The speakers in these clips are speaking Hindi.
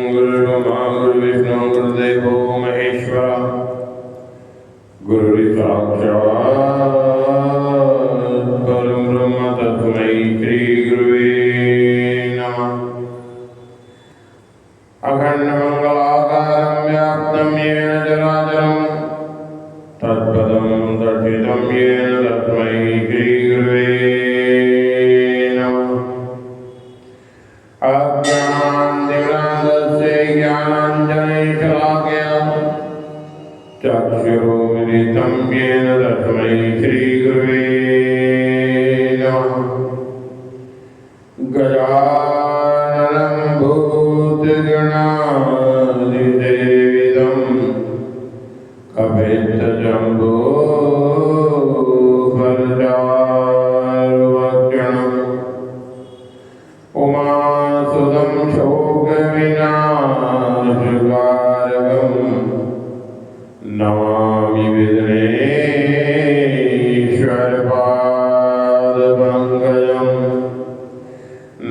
गुरुर्ब्रह्मा गुरुर्विष्णु गुरुर्देवो महेश्वरः गुरुर्साक्षात् परं ब्रह्म तस्मै श्री गुरुवे नमः। अखण्डमङ्गलाकारं व्याप्तं येन चराचरं तत्पदं दर्शितं येन तस्मै श्री गुरुवे नमः। अज्ञानान्तिमिरान्धस्य ज्ञानाञ्जनशलाकया चक्षुरुन्मिलितं येन तस्मै श्रीगुरुवे नमः। गजाननं भूतगणाधिसेवितं कपित्थजम्बूफलचारुभक्षणम् उमासुतं शोकविनाशकारकं नमामि विघ्नेश्वरपादपङ्कजं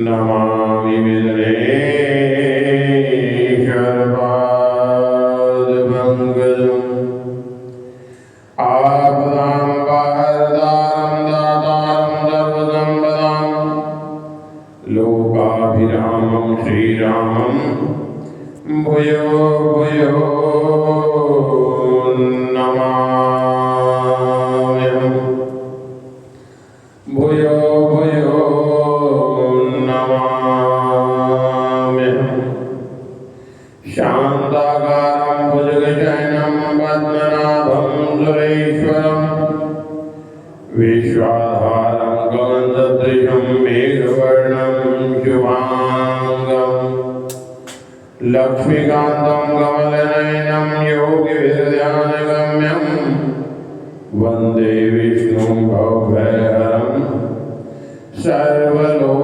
नमामि विघ्नेश्वरपादपङ्कजम्। आपदां पारदारं दातारं सर्वसम्पदां लोकाभिरामं श्रीरामं भूयो भूयो नमाम्यहं। भूयो भूयो नमाम्यहं। शान्ताकारं भुजगशयनं पद्मनाभं सुरेश्वरं विश्वाधारं गगनसदृशं मेघवर्णं शुभांगं लक्ष्मीकान्तं कमलनयनं योगिभिर्ध्यानगम्यं वन्दे विष्णुं भवभयहरं सर्वलोकगणाधं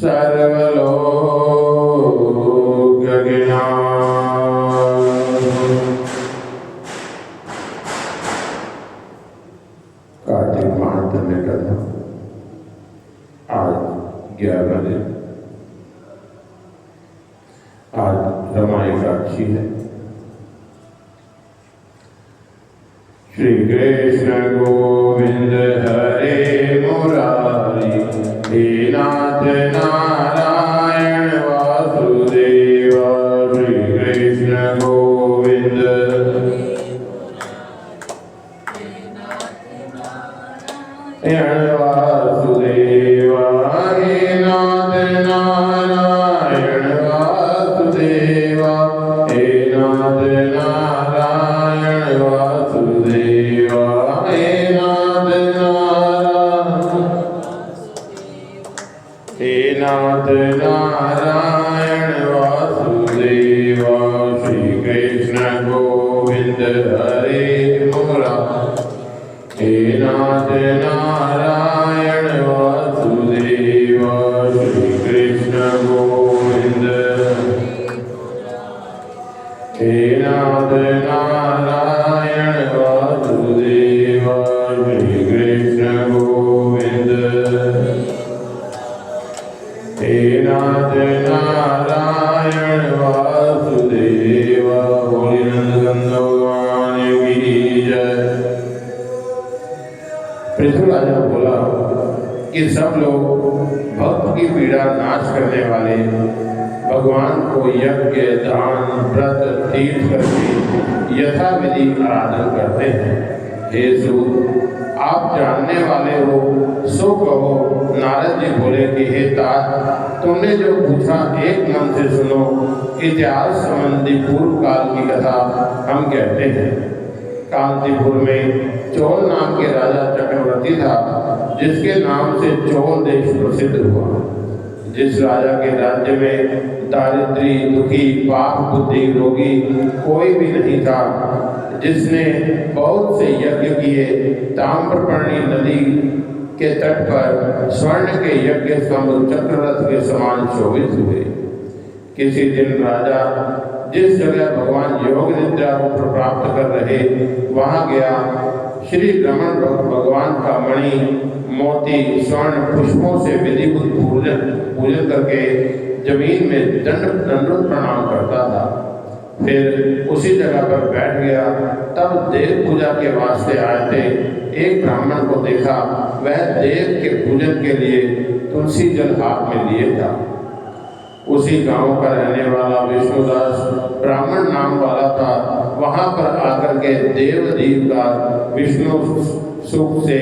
सर्वलोकगणाधं। कार्तिक माह करने का था आज 11 दिन। आज रमा एकादशी है। श्री कृष्ण गोविंद हरे मुरारी हे नाथ नारायण वासुदेव। श्री कृष्ण गोविंद वासुदेव हे नाथ नारायण वासुदेव हे नाथ नारायण वासुदेव हे नाथ नारायण वासुदेव। श्री कृष्ण गोविंद हरे मुरारी हे नाथ नारायण वासुदेव। श्री कृष्ण गोविंद हे नाथ नारायण वासुदेव। श्री कृष्ण गोविंद हे नाथ नारायण वासुदेव। बोलिए नंदनंदन भगवान की जय। पृथ्वी राजा बोला कि सब लोग भक्त की पीड़ा नाश करने वाले भगवान को यज्ञ दान व्रत तीर्थ करके यथाविधि आराधन करते हैं। हे सूत, आप जानने वाले हो सो कहो। नारद जी बोले कि हे तात, तुमने जो पूछा एक मन से सुनो। इतिहास संबंधी पूर्व काल की कथा हम कहते हैं। कांतिपुर में चोल नाम के राजा चक्रवर्ती था, जिसके नाम से चोल देश प्रसिद्ध हुआ। जिस राजा के राज्य में दारिद्री दुखी पाप बुद्धि रोगी कोई भी नहीं था, जिसने बहुत से यज्ञ किए, ताम्रपर्णी नदी के तट पर स्वर्ण के यज्ञ स्तंभ चक्ररथ के समान शोभित हुए। किसी दिन राजा जिस जगह भगवान योग निद्रा को प्राप्त कर रहे वहां गया। श्री रमण भगवान का मणि, मोती, स्वर्ण, पुष्पों से विधिवत पूजन करके जमीन में दंडवत प्रणाम करता था। फिर उसी जगह पर बैठ गया। तब देव पूजा के वास्ते आए थे एक ब्राह्मण को देखा। वह देव के पूजन के लिए तुलसी जल हाथ में लिए था। उसी गांव का रहने वाला विष्णुदास ब्राह्मण नाम वाला था। वहां पर आकर के देवदीप का विष्णु सुख से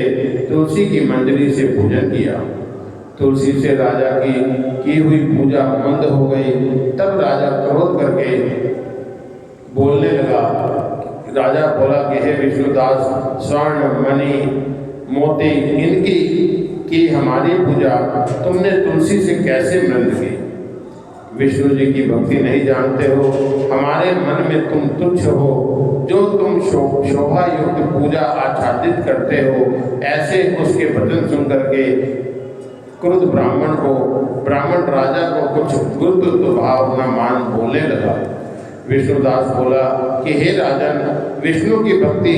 तुलसी की मंजरी से पूजन किया। तुलसी से राजा की हुई पूजा मंद हो गई। तब राजा क्रोध करके बोलने लगा। राजा बोला कि हे विष्णुदास, स्वर्ण, मणि, मोती इनकी की हमारी पूजा तुमने तुलसी से कैसे मंद की? विष्णु जी की भक्ति नहीं जानते हो। हमारे मन में तुम तुच्छ हो। जो तुम शोभा युक्त पूजा आच्छादित करते हो, ऐसे उसके वचन सुन करके क्रुद्ध ब्राह्मण राजा को कुछ गुरुत्व भाव न मान बोलने लगा। विष्णुदास बोला कि हे राजन, विष्णु की भक्ति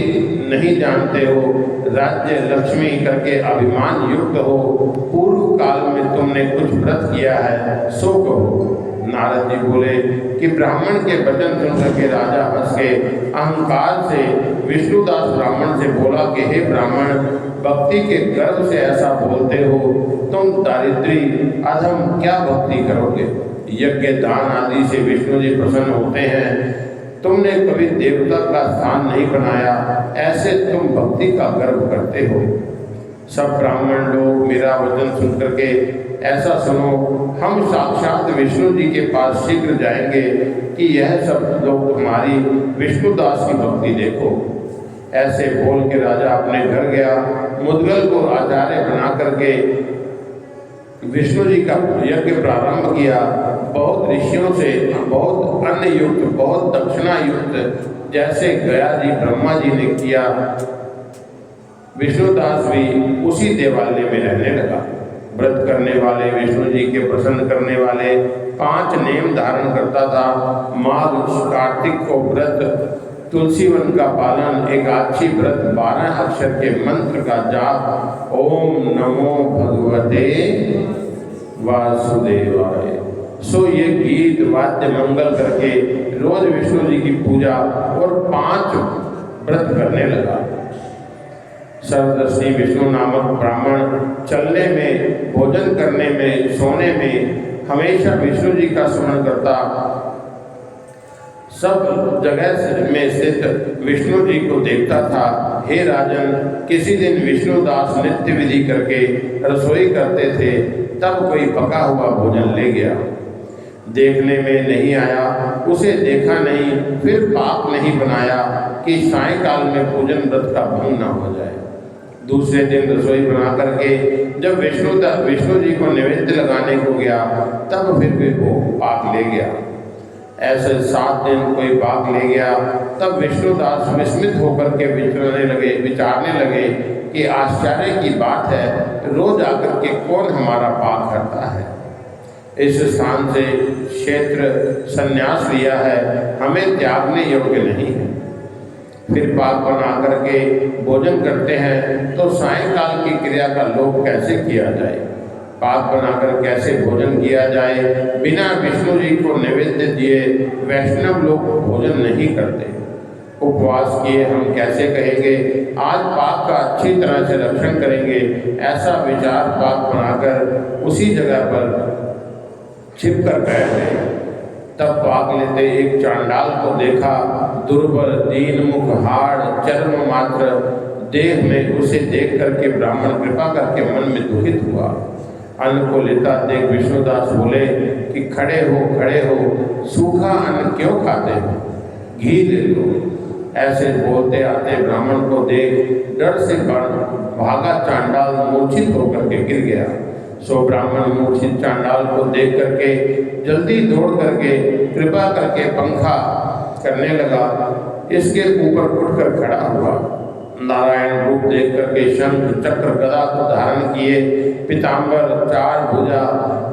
नहीं जानते हो, राज्य लक्ष्मी करके अभिमान युक्त हो। पूर्व काल में तुमने कुछ व्रत किया है, सो कहो। नारद जी बोले कि ब्राह्मण के वचन सुनकर के राजा हंस के अहंकार से विष्णुदास ब्राह्मण से बोला कि हे ब्राह्मण, भक्ति के गर्व से ऐसा बोलते हो। तुम दारिद्री अधम क्या भक्ति करोगे? यज्ञ दान आदि से विष्णु जी प्रसन्न होते हैं। तुमने कभी देवता का स्थान नहीं बनाया, ऐसे तुम भक्ति का गर्व करते हो। सब ब्राह्मण लोग मेरा वचन सुन करके ऐसा सुनो, हम साक्षात विष्णु जी के पास शीघ्र जाएंगे कि यह सब लोग तुम्हारी विष्णुदास की भक्ति देखो। ऐसे बोल के राजा अपने घर गया। मुद्गल को आचार्य बना करके विष्णु जी का यज्ञ प्रारंभ किया। बहुत ऋषियों से बहुत अन्न युक्त, बहुत दक्षिणा युक्त, जैसे गया जी ब्रह्मा जी ने किया, विष्णुदास भी उसी देवालय में रहने लगा। व्रत करने वाले, विष्णु जी के प्रसन्न करने वाले 5 नेम धारण करता था। माघ कार्तिक को व्रत, तुलसी वन का पालन, एकादशी व्रत, 12 अक्षर के मंत्र का जाप, ओम नमो भगवते वासुदेवाय। सो ये गीत वाद्य मंगल करके रोज विष्णु जी की पूजा और 5 व्रत करने लगा। सर्वदर्शी विष्णु नामक ब्राह्मण चलने में, भोजन करने में, सोने में हमेशा विष्णु जी का स्मरण करता। सब जगह में स्थित विष्णु जी को देखता था। हे राजन, किसी दिन विष्णुदास नित्य विधि करके रसोई करते थे। तब कोई पका हुआ भोजन ले गया। देखने में नहीं आया, उसे देखा नहीं, फिर पाप नहीं बनाया कि सायंकाल में पूजन व्रत का भंग न हो जाए। दूसरे दिन रसोई बना करके जब विष्णु जी को नैवेद्य लगाने को गया, तब फिर भी वो पाक ले गया। ऐसे 7 दिन कोई पाक ले गया। तब विष्णुदास विस्मित होकर के विचारने लगे कि आश्चर्य की बात है, रोज आकर के कौन हमारा पाक करता है। इस स्थान से क्षेत्र संन्यास लिया है, हमें त्यागने योग्य नहीं है। फिर पाक बना करके भोजन करते हैं तो सायंकाल की क्रिया का लोप कैसे किया जाए? पाक बनाकर कैसे भोजन किया जाए? बिना विष्णु जी को नैवेद्य दिए वैष्णव लोग भोजन नहीं करते। उपवास किए हम कैसे कहेंगे आज पाक का अच्छी तरह से रक्षण करेंगे? ऐसा विचार पाक बनाकर उसी जगह पर छिप कर बैठ गए। तब पाक लेते एक चांडाल को देखा, दुर्बल, दीन मुख, हाड़, चर्म मात्र देह में। उसे देख करके ब्राह्मण कृपा करके मन में दुखित हुआ। अन्न को लेता देख विष्णुदास बोले कि खड़े हो, सूखा अन्न क्यों खाते हो? घी ले लो। ऐसे बोलते आते ब्राह्मण को देख डर से भागा चांडाल मूर्छित होकर के गिर गया। सो ब्राह्मण मूर्छित चांडाल को देख करके जल्दी दौड़ करके कृपा करके पंखा करने लगा। इसके ऊपर उठकर खड़ा हुआ। नारायण रूप देख करके शंख चक्र गदा को धारण किए, पीताम्बर, 4 भुजा,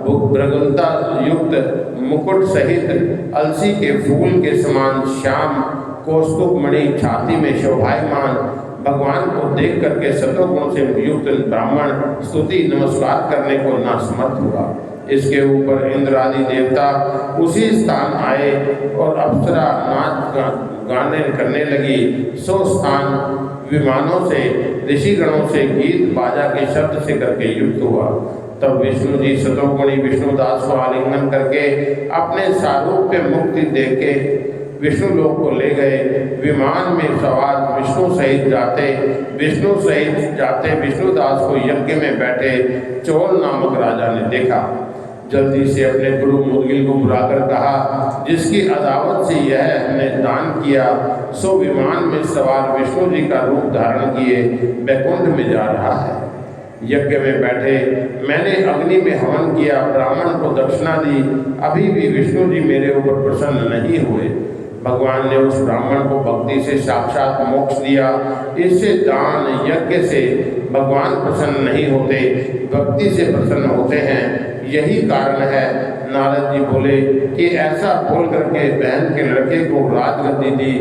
भृगुंता युक्त मुकुट सहित अलसी के फूल के समान श्याम कौस्तुभ मणि छाती में शोभायमान, भगवान को देख करके सतोगुण से युक्त ब्राह्मण स्तुति नमस्कार करने को नासमर्थ हुआ। इसके ऊपर इंद्र आदि देवता उसी स्थान आए और अप्सरा नाच गाने करने लगी। सो स्थान विमानों से ऋषिगणों से गीत बाजा के शब्द से करके युक्त हुआ। तब विष्णु जी सतोगुणी विष्णुदास को आलिंगन करके अपने सारूप्य मुक्ति देके विष्णु लोक को ले गए। विमान में सवार विष्णु सहित जाते विष्णुदास को यज्ञ में बैठे चोल नामक राजा ने देखा। जल्दी से अपने गुरु मुद्गिल को बुलाकर कहा, जिसकी अदावत से यह हमने दान किया सो विमान में सवार विष्णु जी का रूप धारण किए बैकुंठ में जा रहा है। यज्ञ में बैठे मैंने अग्नि में हवन किया, ब्राह्मण को दक्षिणा दी, अभी भी विष्णु जी मेरे ऊपर प्रसन्न नहीं हुए। भगवान ने उस ब्राह्मण को भक्ति से साक्षात मोक्ष दिया। इससे दान यज्ञ से भगवान प्रसन्न नहीं होते, भक्ति से प्रसन्न होते हैं। यही कारण है नारद जी बोले कि ऐसा बोल करके बहन के लड़के को राजगद्दी दी,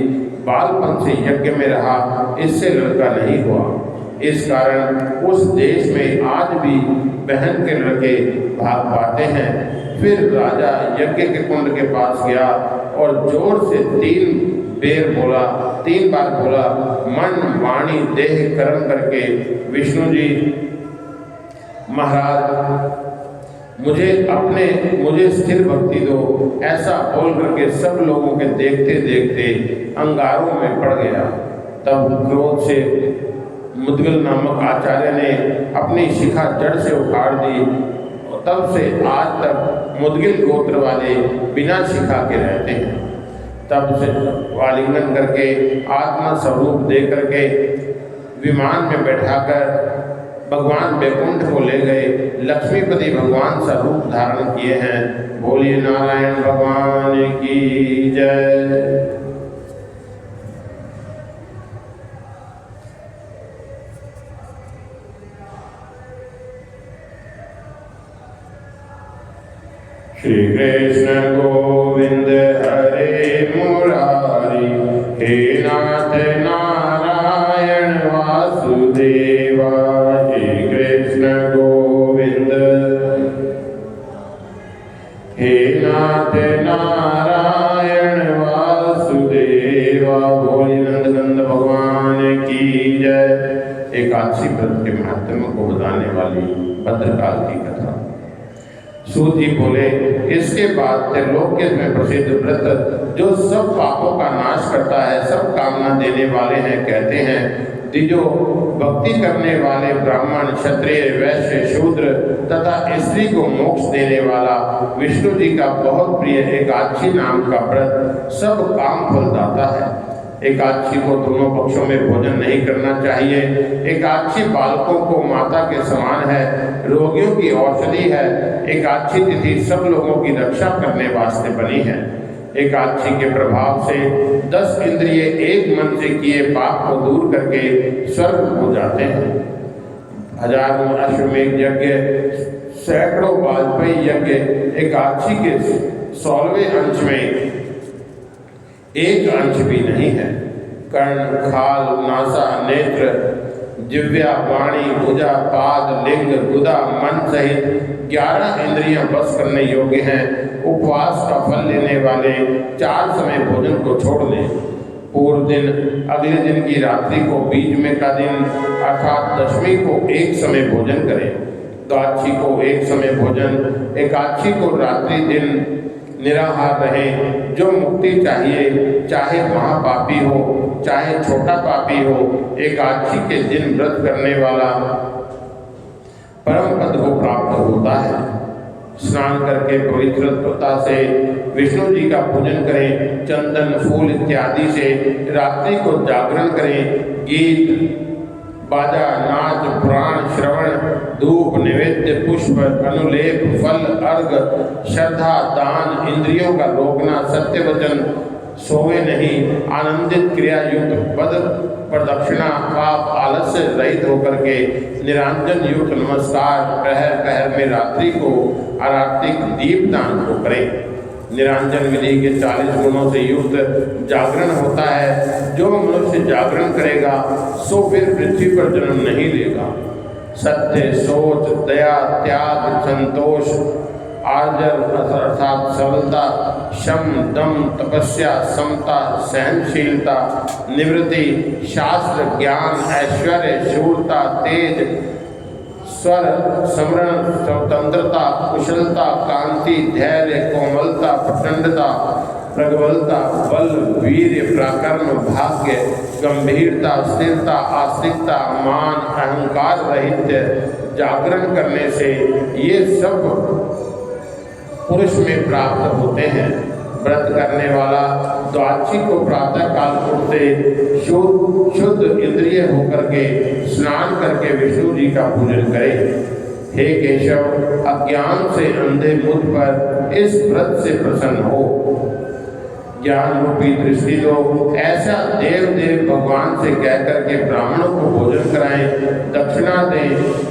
बालपन से यज्ञ में रहा, इससे लड़का नहीं हुआ। इस कारण उस देश में आज भी बहन के लड़के भाग पाते हैं। फिर राजा यज्ञ के कुंड के पास गया और जोर से 3 बार बोला, मन वाणी देह कर्म करके विष्णु जी महाराज मुझे स्थिर भक्ति दो। ऐसा बोल करके सब लोगों के देखते देखते अंगारों में पड़ गया। तब क्रोध से मुद्गल नामक आचार्य ने अपनी शिखा जड़ से उखाड़ दी। तब से आज तक मुद्गिल गोत्र वाले बिना शिखा के रहते हैं। तब से आलिंगन करके आत्मा स्वरूप दे करके विमान में बैठाकर भगवान बैकुंठ को ले गए। लक्ष्मीपति भगवान स्वरूप धारण किए हैं। बोलिए नारायण भगवान की जय। श्री कृष्ण गोविंद हरे मुरारी, हे नाथ नारायण वासुदेवा। श्री कृष्ण गोविंद हे नाथ नारायण वासुदेवा। बोलिए नंदनंद भगवान की जय। एकादशी व्रत के महत्व को बताने वाली भद्रकाल की कथा। सूत जी बोले, इसके बाद त्रिलोक्य में प्रसिद्ध व्रत जो सब पापों का नाश करता है, सब कामना देने वाले हैं, कहते हैं जो भक्ति करने वाले ब्राह्मण क्षत्रिय वैश्य शूद्र तथा स्त्री को मोक्ष देने वाला विष्णु जी का बहुत प्रिय एकादशी नाम का व्रत सब काम फलदाता है। एकादशी को दोनों पक्षों में भोजन नहीं करना चाहिए। एकादशी बालकों को माता के समान है, रोगियों की औषधि है। एकादशी तिथि सब लोगों की रक्षा करने वास्ते बनी है। एकादशी के प्रभाव से 10 इंद्रिय एक मन से किए पाप को दूर करके स्वर्ग हो जाते हैं। हजारों अश्वमेध यज्ञ, सैकड़ों वाजपेयी यज्ञ एकादशी के 16वें अंश में एक अंश भी नहीं है। कर्ण, खाल, नासा, नेत्र, जिव्या, वाणी, भुजा, पाद, लिंग, गुदा, मन सहित 11 इंद्रियां बस करने योग्य हैं। उपवास का फल लेने वाले 4 समय भोजन को छोड़ दें। पूर्व दिन, अगले दिन की रात्रि को, बीच में का दिन अर्थात दशमी को एक समय भोजन करें। द्वादशी को एक समय भोजन। एकादशी को रात्रि दिन निराहार रहें। जो मुक्ति चाहिए, चाहे महापापी हो चाहे छोटा पापी हो, एकादशी के दिन व्रत करने वाला परम पद को प्राप्त होता है। स्नान करके पवित्रता से विष्णु जी का पूजन करें। चंदन, फूल इत्यादि से रात्रि को जागरण करें। गीत बाजा, नाच, पुराण श्रवण, धूप, नैवेद्य, पुष्प, अनुलेप, फल, अर्घ, श्रद्धा, दान, इंद्रियों का रोकना, सत्य वचन, सोए नहीं, आनंदित क्रिया युक्त पद प्रदक्षिणा, पाप आलस्य रहित होकर के निरांजन युक्त नमस्कार, पहर पहर में रात्रि को आरात्रिक दीपदान को करें। निरंजन विधि के 40 गुणों से युक्त जागरण होता है। जो मनुष्य जागरण करेगा सो फिर पृथ्वी पर जन्म नहीं लेगा। सत्य, सोच, दया, त्याग, संतोष, आर्जव अर्थात सरलता, शम, दम, तपस्या, समता, सहनशीलता, निवृत्ति, शास्त्र, ज्ञान, ऐश्वर्य, शूरता, तेज, स्वर, समरण, स्वतंत्रता, कुशलता, कांति, धैर्य, कोमलता, प्रचंडता, प्रबलता, बल, वीर्य, पराक्रम, भाग्य, गंभीरता, स्थिरता, आस्तिकता, मान, अहंकार रहित जागरण करने से ये सब पुरुष में प्राप्त होते हैं। व्रत करने वाला द्वादशी को प्रातः काल उठते शुद्ध इंद्रिय होकर के स्नान करके विष्णु जी का पूजन करे। हे केशव, अज्ञान से अंधे मुझ पर इस व्रत से प्रसन्न हो। ज्ञान रूपी दृष्टि दो। ऐसा देव भगवान से कहकर के ब्राह्मणों को भोजन कराएं, दक्षिणा दें,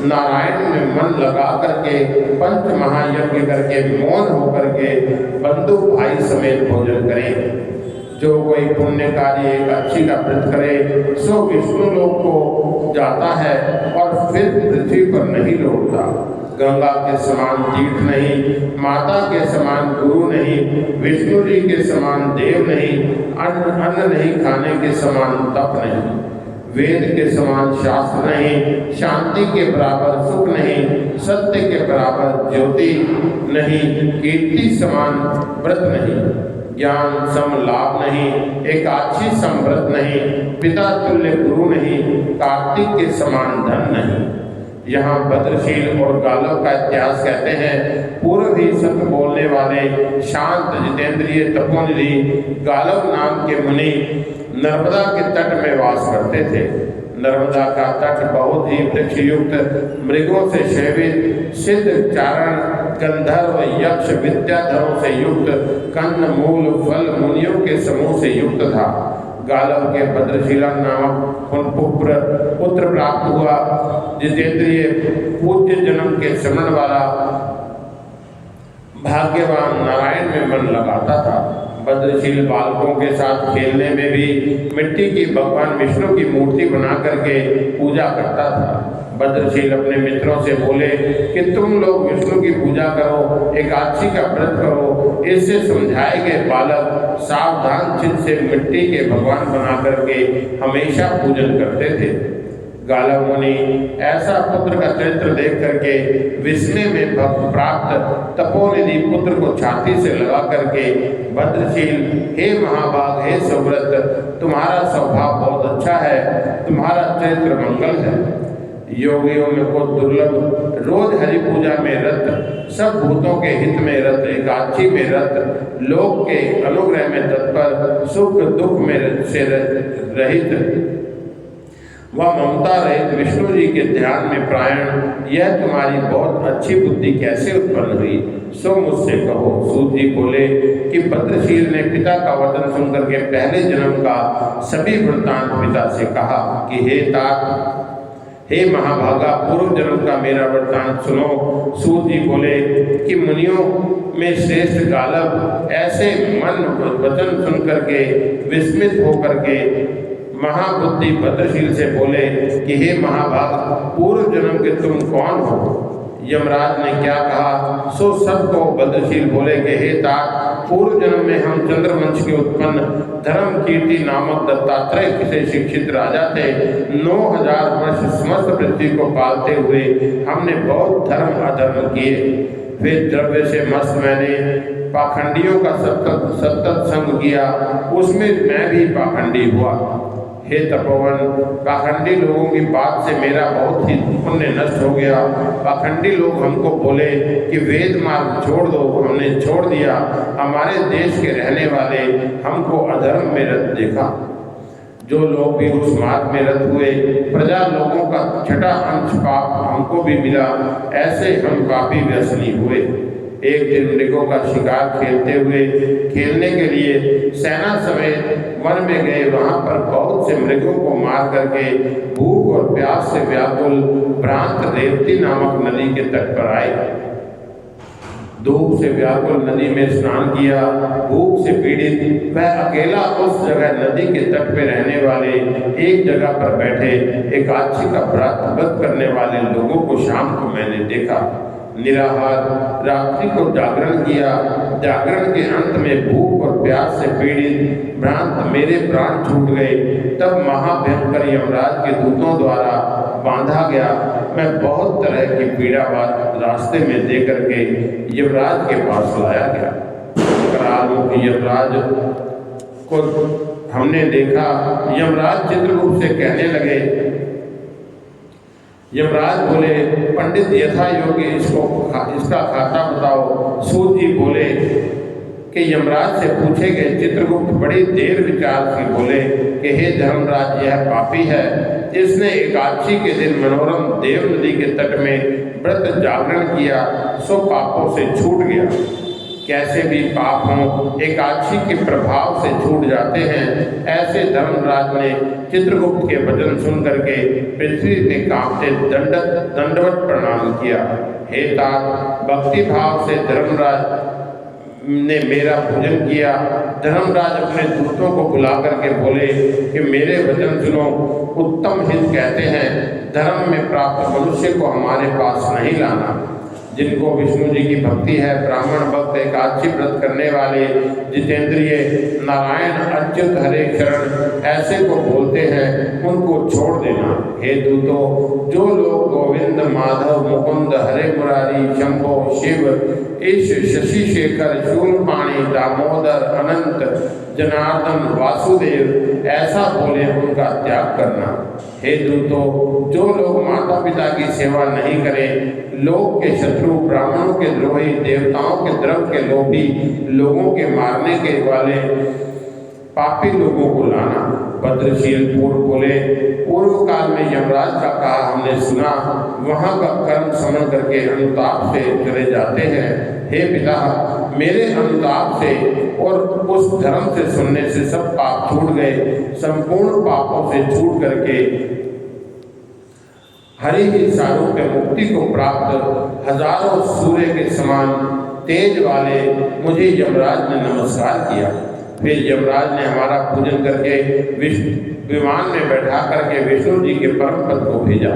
नारायण में मन लगा करके पंच महायज्ञ करके मौन होकर के बंधु भाई समेत भोजन करें। जो कोई पुण्य कार्य एकादशी का व्रत करे सो विष्णु लोक को जाता है और फिर पृथ्वी पर नहीं लौटता। गंगा के समान तीर्थ नहीं, माता के समान गुरु नहीं, विष्णु जी के समान देव नहीं, अन्न नहीं खाने के समान तप नहीं, वेद के समान शास्त्र नहीं, शांति के बराबर सुख नहीं, सत्य के बराबर ज्योति नहीं, कीर्ति समान व्रत नहीं, ज्ञान सम लाभ नहीं, एकादशी सम व्रत नहीं, पिता तुल्य गुरु नहीं, कार्तिक के समान धन नहीं। यहाँ भद्रशील और गालव का इतिहास कहते हैं। पूर्व ही सत्य बोलने वाले शांत जितेंद्रिय तपोनिधि गालव नाम के मुनि नर्मदा के तट में वास करते थे। नर्मदा का तट बहुत ही वृक्षयुक्त, मृगों से सेवित, सिद्ध, चारण, गंधर्व, यक्ष, विद्याधरों से युक्त, कंद मूल फल मुनियों के समूह से युक्त था। गालव के भद्रशीला नामक पुत्र प्राप्त हुआ। जितेंद्रिय, पूज्य जन्म के श्रवण वाला, भाग्यवान, नारायण में मन लगाता था। भद्रशील बालकों के साथ खेलने में भी मिट्टी की भगवान विष्णु की मूर्ति बना करके पूजा करता था। भद्रशील अपने मित्रों से बोले कि तुम लोग विष्णु की पूजा करो, एकादशी का व्रत करो। इससे समझाए गए बालक सावधान चित्त से मिट्टी के भगवान बना करके हमेशा पूजन करते थे। गालव मुनि ऐसा पुत्र का चरित्र देख करके विस्मय में प्राप्त तपोनिधि पुत्र को छाती से लगा करके भद्रशील, हे महाभाग, हे सुव्रत, तुम्हारा स्वभाव बहुत अच्छा है, तुम्हारा चरित्र मंगल है। योगियों में को दुर्लभ, रोज हरि पूजा में रत, सब भूतों के हित में रत, एकादशी में रत, लोक के अनुग्रह में तत्पर, सुख दुख में से रहित, वह ममता रहित विष्णु जी के ध्यान में प्रायण, यह तुम्हारी बहुत अच्छी बुद्धि कैसे उत्पन्न हुई, सो मुझसे कहो। सूत जी बोले कि भद्रशील ने पिता का वचन सुनकर के पहले जन्म का सभी वृत्तांत पिता से कहा कि हे तात, हे महाभागा, पूर्व जन्म का मेरा वृत्तांत सुनो। सूत जी बोले कि मुनियों में श्रेष्ठ गालव ऐसे मन वचन सुन करके विस्मित होकर के महाबुद्धि भद्रशील से बोले कि हे महाभाग, पूर्व जन्म के तुम कौन हो? यमराज ने क्या कहा सो सबको भद्रशील बोले कि हे तात, पूर्व जन्म में हम चंद्रवंश के उत्पन्न धर्म कीर्ति नामक दत्तात्रेय से शिक्षित राजा थे। 9000 वर्ष समस्त पृथ्वी को पालते हुए हमने बहुत धर्म अधर्म किए। फिर द्रव्य से मस्त मैंने पाखंडियों का सतत संग किया, उसमें मैं भी पाखंडी हुआ। हे तपोवन, पाखंडी लोगों की बात से मेरा बहुत ही पुण्य नष्ट हो गया। पाखंडी लोग हमको बोले कि वेद मार्ग छोड़ दो, हमने छोड़ दिया। हमारे देश के रहने वाले हमको अधर्म में रत देखा। जो लोग भी उस मार्ग में रत हुए, प्रजा लोगों का छठा अंश पाप हमको भी मिला। ऐसे हम पापी व्यसनी हुए। एक दिन मृगों का शिकार खेलने के लिए सेना समेत वन में गए। वहां पर बहुत से मृगों को मार करके भूख और प्यास से व्याकुल भ्रांत रेवती नामक नदी के तट पर आए। धूप से व्याकुल नदी में स्नान किया। भूख से पीड़ित वह अकेला उस जगह नदी के तट पे रहने वाले एक जगह पर बैठे एकादशी का व्रत करने वाले लोगों को शाम को मैंने देखा। निराहार रात्रि को जागरण किया। जागरण के अंत में भूख और प्यास से पीड़ित भ्रांत मेरे प्राण छूट गए। तब महाभयंकर यमराज के दूतों द्वारा बांधा गया। मैं बहुत तरह की पीड़ा रास्ते में दे करके यमराज के पास लाया गया। करालों यमराज को हमने देखा। यमराज चित्रगुप्त से कहने लगे, यमराज बोले, पंडित यथा योग्य इसका खाता बताओ। सूत जी बोले कि यमराज से पूछे गए। चित्रगुप्त बड़ी देर विचार से बोले कि हे धर्मराज, यह पापी है। इसने एकादशी के दिन मनोरम देव नदी के तट में व्रत जागरण किया, सो पापों से छूट गया। कैसे भी पाप हों एकादशी के प्रभाव से छूट जाते हैं। ऐसे धर्मराज ने चित्रगुप्त के वचन सुन करके पृथ्वी में कांपते दंडवत प्रणाम किया। हे तात, भक्ति भाव से धर्मराज ने मेरा पूजन किया। धर्मराज अपने दूतों को बुला करके बोले कि मेरे वचन सुनो। उत्तम हित कहते हैं, धर्म में प्राप्त मनुष्य को हमारे पास नहीं लाना। जिनको विष्णु जी की भक्ति है, ब्राह्मण भक्त, एकादशी व्रत करने वाले, जितेंद्रिय, नारायण अच्युत हरे शरण ऐसे को बोलते हैं, उनको छोड़ देना। हे दूतो, जो लोग गोविंद, माधव, मुकुंद, हरे मुरारी, शंभो, शिव, ईश, शशि शेखर, शूलपाणी, दामोदर, अनंत, जनार्दन, वासुदेव ऐसा बोले, उनका त्याग करना। हे दूतो, जो लोग माता पिता की सेवा नहीं करें, लोक के शत्रु, ब्राह्मणों के द्रोही, देवताओं के द्रव्य के लोभी, लोगों के मारने के वाले पापी लोगों को लाना। भद्रशील पूर्व बोले, पूर्व काल में यमराज का कहा हमने सुना, वहाँ का कर्म समझ करके अनुताप से चले जाते हैं। हे पिता, मेरे अनुताप से और उस धर्म से सुनने से सब पाप छूट गए। संपूर्ण पापों से छूट करके हरि ही सारूप मुक्ति को प्राप्त हजारों सूर्य के समान तेज वाले मुझे यमराज ने नमस्कार किया। फिर यमराज ने हमारा पूजन करके विमान में बैठा करके विष्णु जी के परम पद को भेजा।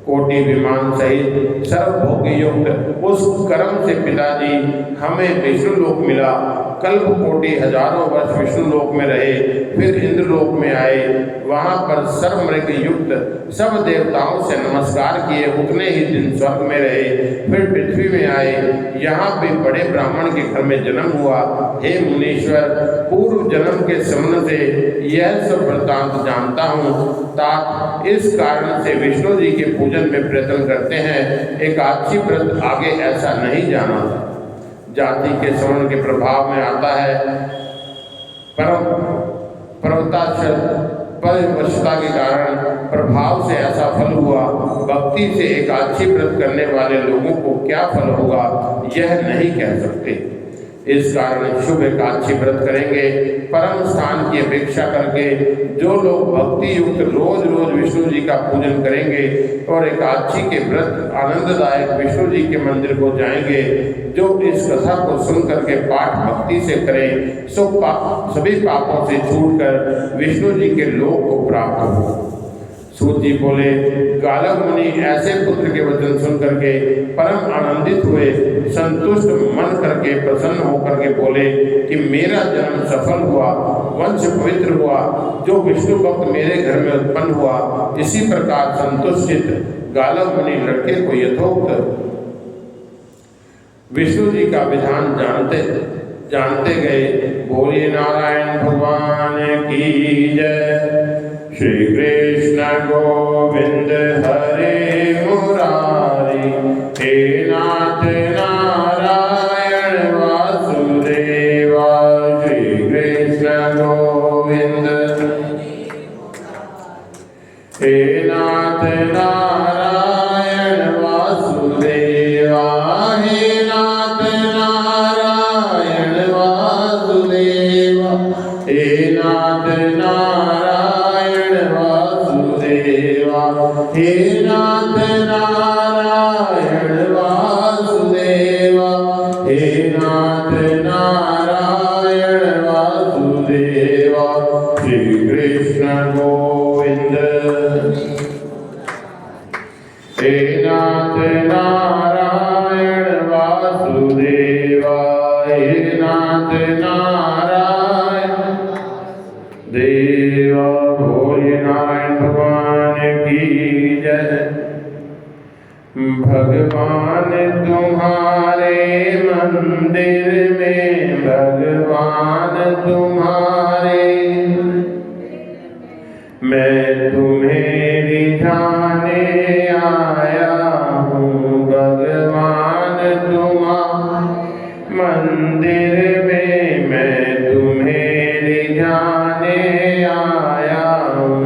कोटि विमान सहित सर्वभोग्य युक्त उस कर्म से पिताजी हमें विष्णु लोक मिला। कल्प कोटि हजारों वर्ष विष्णु लोक में रहे, फिर इंद्रलोक में आए। वहाँ पर सर्वमृग युक्त सब देवताओं से नमस्कार किए, उतने ही दिन स्वर्ग में रहे, फिर पृथ्वी में आए। यहाँ भी बड़े ब्राह्मण के घर में जन्म हुआ। हे मुनीश्वर, पूर्व जन्म के संबंध से यह सब वृत्तांत जानता हूँ। तात, इस कारण से विष्णु जी के पूजन में प्रयत्न करते हैं। एकादशी व्रत आगे ऐसा नहीं जाना था। जाति के सवर्ण के प्रभाव में आता है। परिवशता के कारण प्रभाव से ऐसा फल हुआ। भक्ति से एकादशी व्रत करने वाले लोगों को क्या फल होगा यह नहीं कह सकते। इस कारण शुभ एकादशी व्रत करेंगे। परम स्थान की अपेक्षा करके जो लोग भक्ति युक्त रोज रोज विष्णु जी का पूजन करेंगे और एकादशी के व्रत आनंददायक विष्णु जी के मंदिर को जाएंगे, जो इस कथा को सुन करके पाठ भक्ति से करें, सभी पापों से छूटकर विष्णु जी के लोक को प्राप्त हो। सूत जी बोले, गालव मुनि ऐसे पुत्र के वचन सुन करके परम आनंदित हुए। संतुष्ट मन करके प्रसन्न होकर के बोले कि मेरा जन्म सफल हुआ, वंश पवित्र हुआ। जो विष्णु भक्त मेरे घर में उत्पन्न हुआ, इसी प्रकार संतुष्टित गालव मुनि लड़के को यथोक्त विष्णु जी का विधान जानते गए। बोलिए नारायण भगवान की जय। श्री कृष्ण गोविंद हरे मुरारी, हे नाथ नारायण वासुदेवा। श्री कृष्ण गोविंद हे नाथ नारायण वासुदेवा। हे नाथ नारायण वासुदेवा। हे नाथ नारायण वासुदेवा। हे नाथ नारायण वासुदेवा। कृष्ण गोविंद। हे नाथ नारायण वासुदेवा, हे नाथ नारायण देवा। भोले नारायण भगवान की जय। भगवान तुम्हारे मंदिर में, भगवान तुम्हारे, मैं तुम्हें रिझाने आया हूँ। भगवान तुम्हारे मंदिर में, मैं तुम्हें रिझाने आया हूँ।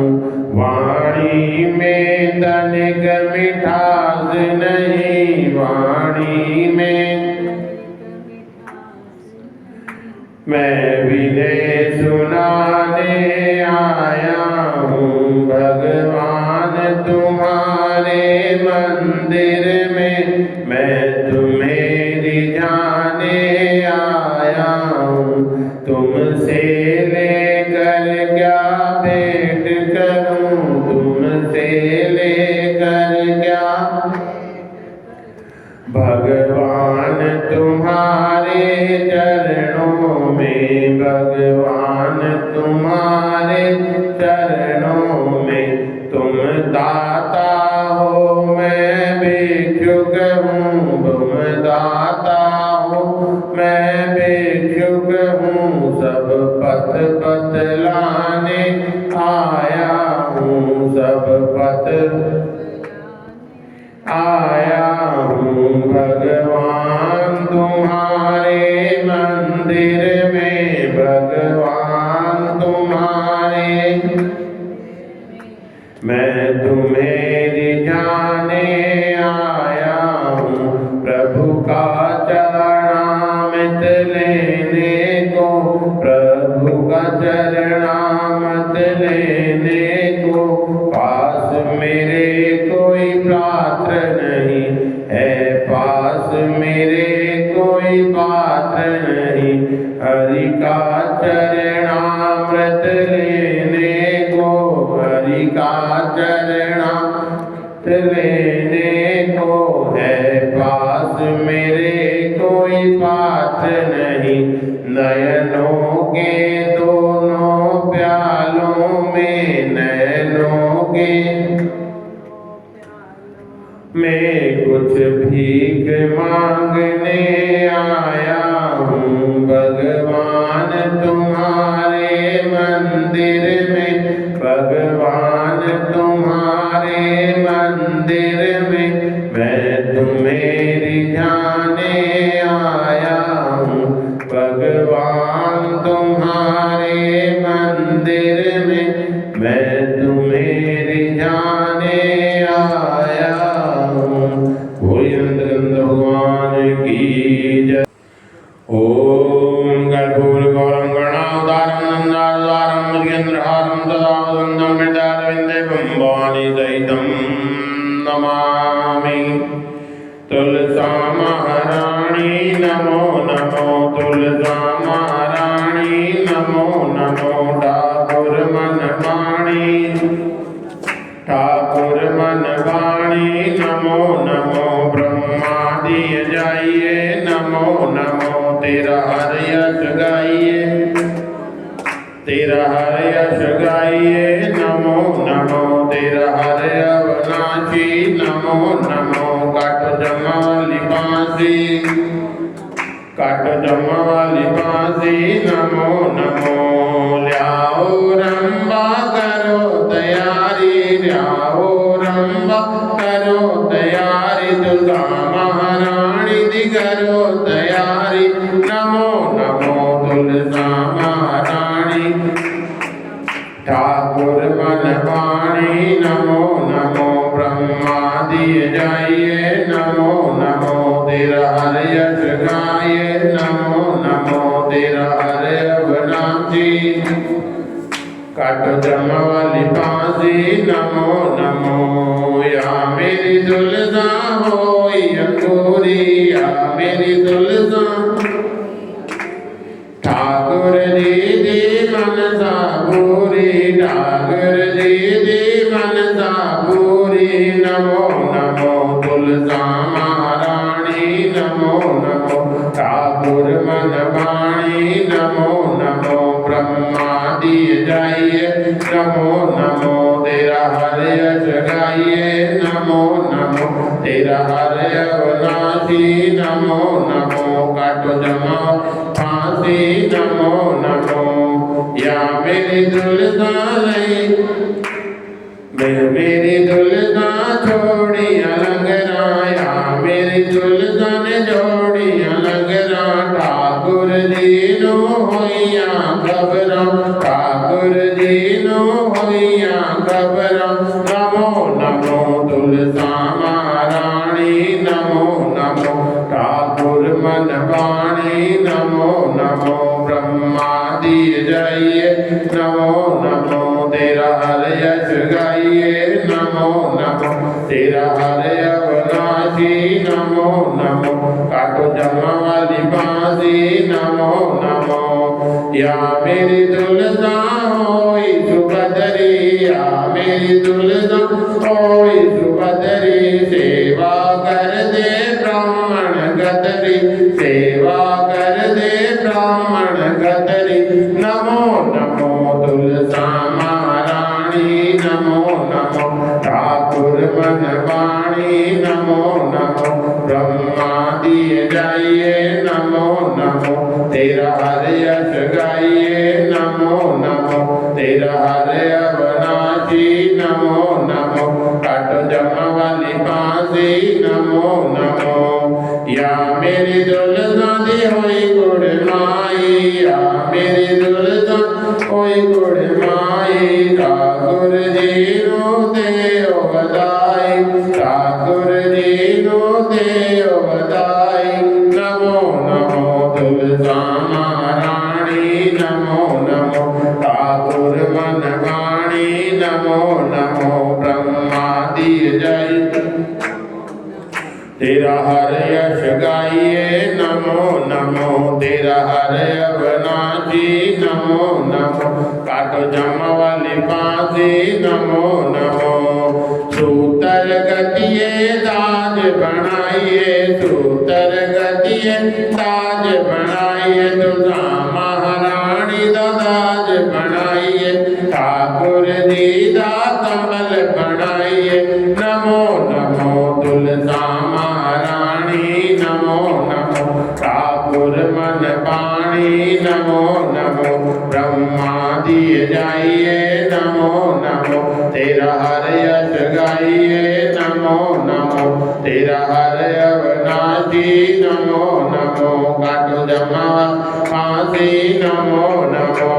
वाणी में तनिक मिठास नहीं, वाणी में मैं विनय सुनाने आया हूँ। भगवान तुम्हारे मंदिर में, मैं तुम्हें रिझाने आया हूँ। तुमसे लेकर क्या भेंट करूँ, तुमसे लेकर क्या। भगवान तुम्हारे चरणों में, भगवान तुम्हारे चरणों में। तुम दाता हो मैं भिक्षुक हूँ, तुम दाता हो मैं भिक्षुक हूँ। सब पथ बतलाने आया हूँ, सब पथ आया हूँ। भगवान तुम्हारे मंदिर में, भगवान तुम्हारे, मैं तुम्हें रिझाने आया हूँ। प्रभु का चरणामृत लेने को, प्रभु का चरणामृत लेने को। पास मेरे कोई पात्र नहीं है, पास मेरे कोई पात्र नहीं। हरि का चरणामृत लेने को, हरि का चरणामृत लेने को है। पास मेरे कोई पात्र नहीं। नयनों के दोनों प्यालों में, नयनों के मैं कुछ भीख मांगने आया हूँ। भगवान तुम्हारे मंदिर में, भगवान तुम्हारे मंदिर में, मैं तुम्हें रिझाने आया हूँ। भगवान तुम्हारे मंदिर में, मैं तुम्हें रिझाने आया हूँ। भगवान की जय। ओम गर्भूर्गौरं गणावतारं नन्दावतारं मध्येन्द्रहारं सदा वसन्तं मृडारविन्दं भवानी सहितं नमामि। तुलसा महारानी नमो नमो, तुलसा महारानी नमो नमो। ठाकुर मनवाणी, ठाकुर मनवाणी नमो नमो। ब्रह्मादि जाइए नमो नमो। तेरा हर यश गाइए, तेरा हर यश गाइए नमो नमो। तेरा हर अविनाशी नमो नमो। काट जमा वाली बांसी, काट जमा वाली बांसी नमो नमो। ल्याओ रंबा करो तैयारी, ल्याओ रंबा करो तैयारी। दुर्गा महारानी दी करो तैयारी नमो नमो। तुलसा महारानी, ठाकुर मनवाणी नमो नमो। ब्रह्मादि जाइए नमो नमो। तेरा हर यश गाइए नमो नमो। तेरा हर अविनाशी, काट जमा वाली बांसी नमो नमो। या मेरी तुलसा होई अंगूरी, या मेरी तुलसा। ठाकुर जी दी मनसा पूरी, सागर जी दी मनसा पूरी नमो नमो तुलसा महारानी नमो नमो ठाकुर मन वाणी नमो नमो ब्रह्मादि जाइए नमो नमो तेरा हर यश गाइए नमो नमो तेरा हर अविनाशी नमो नमो काटो जमा फांसी नमो नमो या मेरी दुल्हा मेरी दुल्हा छोड़ी अलग राया मेरी दुल्हा ने जोड़ी अलग रा ठाकुर जी नो होइया खबरा ठाकुर जी नो होइया खबरा नमो नमो तुलसा महारानी नमो नमो ठाकुर मन वाणी नमो नमो ब्रह्मादि जाइए नमो नमो तेरा हर यश गाइए नमो नमो तेरा हर अविनाशी नमो नमो काटो जमा वाली बांसी नमो नमो या मेरी दुल्हा होई सुभद्री या मेरी दुल्हा होई सुभद्री सेवा कर दे ब्राह्मण गदरी सेवा कर दे ब्राह्मण गदरी नमो नमो तुलसा महारानी नमो नमो ठाकुर मन वाणी नमो नमो ब्रह्मादि जाइए नमो नमो तेरा हर यश गाइए नमो नमो तेरा हर अविनाशी नमो नमो काटो जमा वाली बांसी नमो नमो या मेरी दुल्हा दी होई गुड़ माई या मेरी दुल्हा होई गुड़ माई ठाकुर जी नो देव बधाई ठाकुर जी नो देव बधाई नमो नमो तुलसा महारानी नमो नमो ठाकुर मन वाणी नमो नमो ब्रह्मादि जय तेरा हर यश गाइए नमो नमो तेरा हर अविनाशी नमो नमो काटो जमा वाली बांसी नमो नमो सूतर गतिये ताज बनाइए सूतर गतिये ताज बनाइए तुलसा महारानी दा ताज बनाइए ठाकुर जी दा कमल बनाइए नमो नमो तुलसा महारानी नमो नमो ठाकुर मन वाणी नमो नमो ब्रह्मादि जाइए नमो नमो तेरा हर यश गाइए नमो नमो तेरा हर अविनाशी नमो नमो काटो जमा फांसी नमो नमो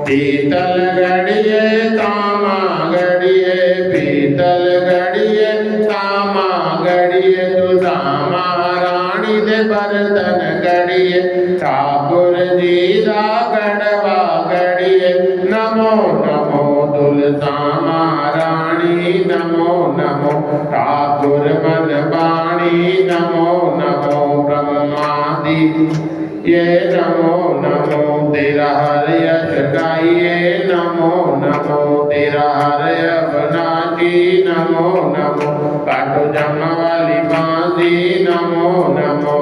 पीतल गड़िए तामा गड़िए पीतल गड़िए तामा गड़िए तुलसा महारानी दे बर्तन गड़िए ठाकुर जी दा गड़वा गड़िए नमो नमो तुलसा महारानी नमो नमो ठाकुर मन वाणी नमो नमो ब्रह्मादि ये नमो नमो तेरा हर यश गाइए नमो नमो तेरा हर अविनाशी नमो नमो काटो जमा वाली बांसी नमो नमो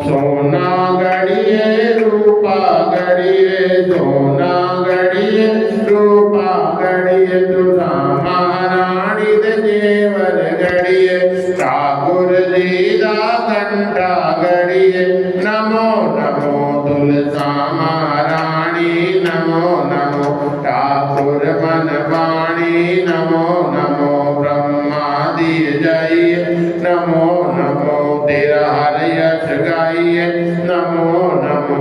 सोना गड़िए रूपा गड़िए सोना गड़िए रूपा गड़िए तुलसा महारानी दे जेवर गड़िए ठाकुर जी दा कंठा गड़िए नमो नमो तुलसा महारानी नमो नमो ठाकुर मन वाणी नमो नमो ब्रह्मादि जाइए नमो नमो तेरा हर यश गाइए नमो नमो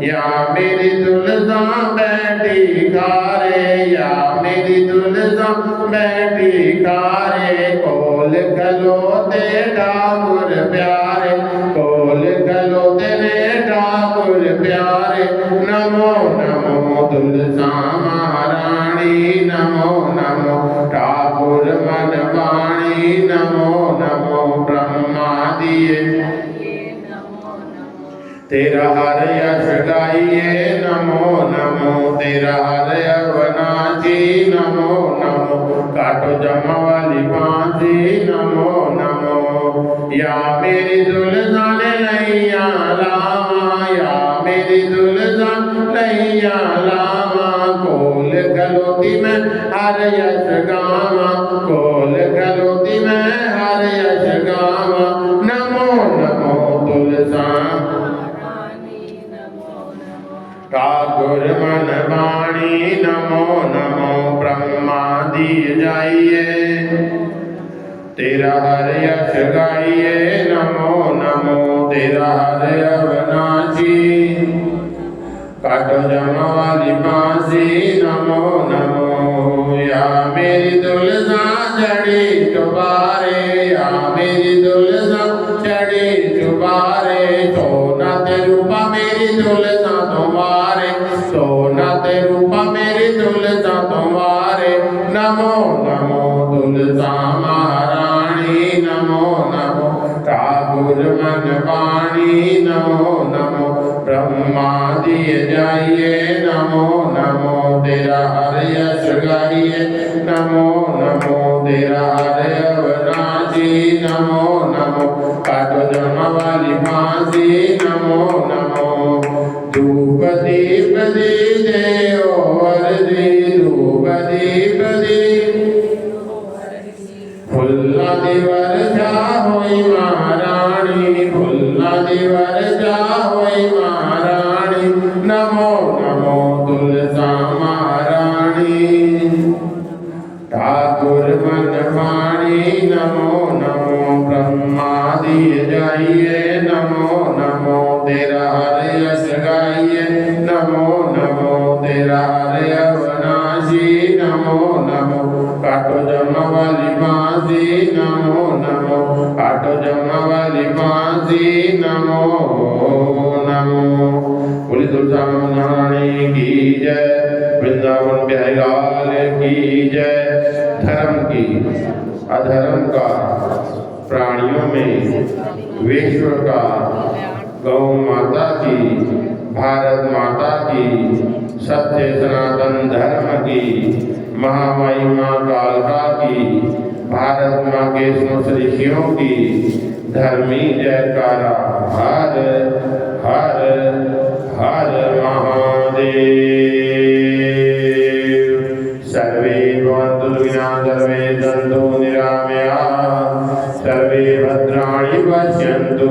या मेरी दुल्हा बैठी कारे या मेरी दुल्हा बैठी कारे कोल खलोते ठाकुर प्यारे कोल खलोते ने ठाकुर प्यारे नमो नमो तुलसा महारानी नमो नमो ठाकुर मन वाणी नमो नमो ब्रह्मादि तेरा हर यश गाइए नमो नमो तेरा हर अविनाशी नाची नमो नमो, काटो जम वाली बांसी नमो नमो। या मेरी दुल्हन नैया लावा, या मेरी दुल्हन नैया लावा, कोल गलोती में हर यश गावा, कोल गलोती में हर यश गावा। नमो नमो तुलसा ठाकुर मन वाणी नमो नमो, ब्रह्मा दिए जाइए तेरा हर यश गाइए नमो नमो, तेरा हर अविनाशी काटो जम वाली बांसी नमो नमो। या मेरी दुल्हन चढ़ी चुबारे, या मेरी दुल्हन चढ़ी चुबारे, सोना ते रूपा मेरी दुल्हन तुम्हारे, सोना ते रूपा मेरी दुल्हन तुम्हारे। नमो नमो दुल्हन महारानी नमो नमो, ठाकुर मन वाणी नमो नमो, ब्रह्मा दिए जाइए नमो नमो, तेरा हर यश गाइए नमो नमो, तेरा हर अविनाशी नमो नमो, काटो जम वाली फांसी नमो नमो। धूप दीप दीजे और दी, धूप दीप दी फुल्ला दिवर जा होई महारानी, फुल्ला दिवर जा होई महारानी। नमो नमो तुलसा महारानी, ठाकुर मन वाणी नमो नमो, ब्रह्मा दिए जाइए नमो नमो, तेरा हर यश गाइए नमो नमो, तेरा हर अविनाशी नमो नमो, काटो जम वाली बांसी नमो नमो, काटो जम वाली बांसी नमो नमो। बोली तुलसा महारानी की जय, वृंदावन बिहारी लाल की जय। धर्म की अधर्म का, प्राणियों में विश्व का, गौ माता की, भारत माता की, सत्य सनातन धर्म की, महामाई माँ कालका की, भारत माँ के समस्त ऋषियों की धर्मी जयकारा। हर हर हर महादेव। सर्वे भवन्तु सुखिनः, सर्वे सन्तु निरामयाः, सर्वे भद्राणि पश्यन्तु,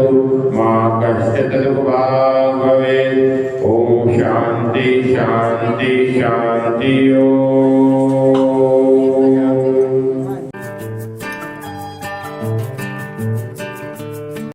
मा कश्चित् दुःखभाग् भवेत्। ओम शांति शांति शांति। ओम।